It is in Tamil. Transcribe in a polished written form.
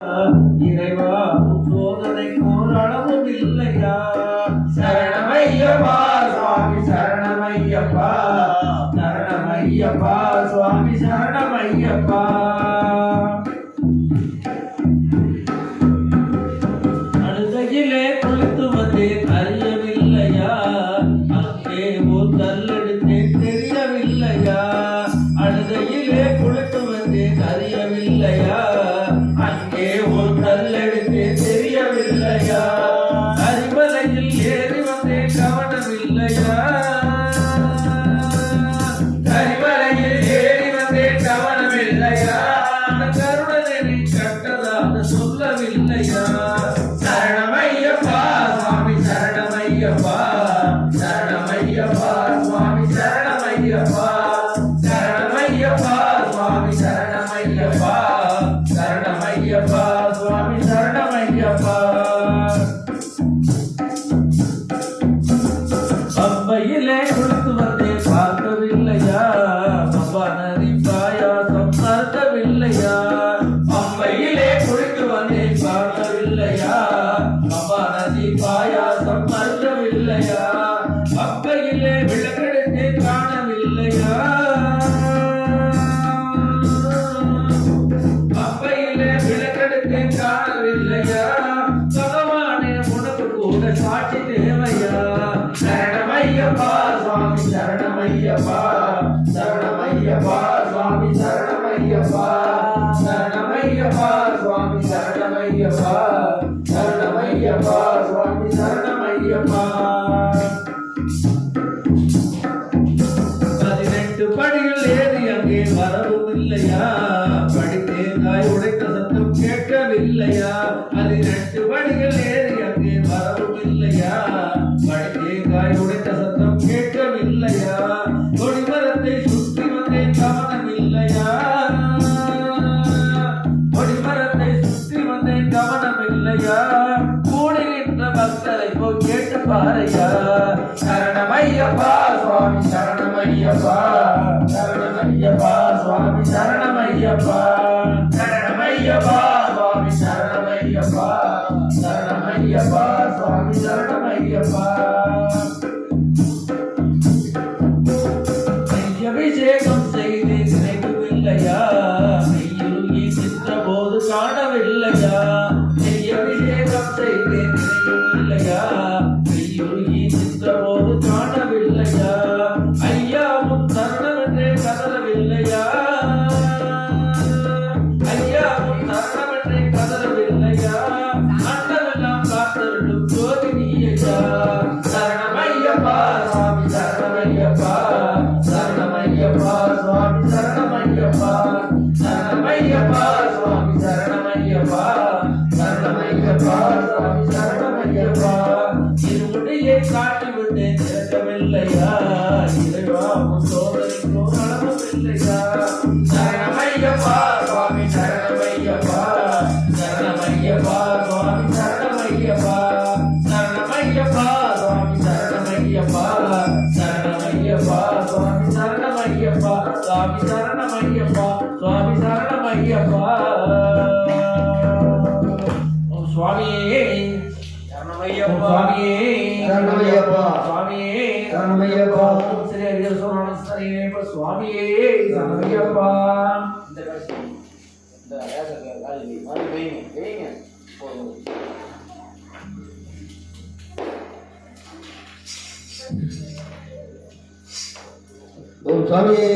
இறைவா சோதனைக்கு அளவும் இல்லையா. சரணமையப்பா சுவாமி சரணமையப்பா, சரணமையப்பா சுவாமி சரணமையப்பா. அழுதையிலே குளித்து வந்தேன் அறியவில்லையா, அங்கே ஒரு கல்லெடுத்தேன் தெரியவில்லையா. அழுதையிலே குளித்து வந்தேன் அறியவில்லையா, அங்கே ஒரு கல்லெடுத்தேன் தெரியவில்லையா. அறிமலையில் ஏறி வந்தேன் கவனமில்லையா, அறிமலையில் ஏறி வந்தேன் கவனமில்லையா. கருணனை கட்டதாக சொல்லவில்லையா. சரணமையப்பா சுவாமி சரணமையப்பா, சரணமையப்பா சுவாமி சரணமையப்பா, சரணமையப்பா சுவாமி சரணமையப்பா, சரணமையப்பா சுவாமி சரணமையப்பா. பம்பையிலே குளித்து வந்தேன் பார்க்கவில்லையா, பம்பா நதி பாயாசம் மறக்கவில்லையா. பம்பையிலே குளித்து வந்தேன் பார்க்கவில்லையா, பம்பா நதி பாயாசம் மறக்கவில்லையா. பம்பையிலே விளக்கெடுத்தேன் காணவில்லையா, பம்பையிலே விளக்கெடுத்தேன் காணவில்லையா. பகவானே உனக்கு கூட சாட்சி தேவையா. சரணமையப்பா சுவாமி சரணமையப்பா, சரணமையப்பா சுவாமி சரணமையப்பா, சரணமையப்பா சுவாமி சரணமையப்பா, சரணமையப்பா சுவாமி சரணமையப்பா. 18 படிகள் ஏறி அங்கே வரவும் இல்லையா, படித்தேங்காய் உடைத்த சத்தம் கேட்கவில்லையா. 18 படிகள் ஏறி அங்கே வரவும் இல்லையா, படித்தேங்காய் உடைத்த சத்தம் கேட்கவில்லையா. கொடிமரத்தை சுற்றி வந்தேன் கவனமில்லையா, கொடிமரத்தை சுற்றி வந்தேன் கவனமில்லையா. கூடி நின்ற பக்தரை போய் கேட்டு பாரையா. சரணமையப்பா சுவாமி சரணமையப்பா, சரணமையப்பா சுவாமி சரணமையப்பா, சரணமையப்பா சுவாமி சரணமையப்பா, சரணமையப்பா சுவாமி சரணமையப்பா. அபிஷேகம் செய்து நினைக்கவில்லையா, மெய்யுருகி சென்ற போது காணவில்லையா. அபிஷேகம் செய்து நினைக்கவில்லையா, மெய்யுருகி சென்ற போது காணவில்லையா. ஐயா உன் தருணம் என்றே கதறவில்லையா, ஐயா உன் தருணம் என்றே கதறவில்லையா. அண்டமெல்லாம் காத்தருளும் ஜோதி நீயா. சரணமையப்பா சுவாமி சரணமையப்பா, சரணமையப்பா சுவாமி சரணமையப்பா, சரணமையப்பா சுவாமி சரணமையப்பா, சரணமையப்பா சுவாமி சரணமையப்பா. இருமுடியை காட்டிவிட்டேன் திறக்கவில்லையா, இறைவா உன் சோதனைக்கு அளவும் இல்லையா. சரணமையப்பா சுவாமி சரணமையப்பா, சரணமையப்பா சுவாமி சரணமையப்பா, சரணமையப்பா சுவாமி சரணமையப்பா, சரணமையப்பா சுவாமி சரணமையப்பா, சுவாமி சரணமையப்பா, சுவாமி சரணமையப்பா. ஓம் சுவாமியே சரணமையப்பா, சுவாமியே சரணமையப்பா, சுவாமியே சரணமையப்பா. ஓம் ஸ்ரீ ஹரி சுவாமியே சுவாமியே சரணமையப்பா. இந்த கடைசி இந்த காலி வைங்க வைங்க போதும். ஓம் சுவாமியே.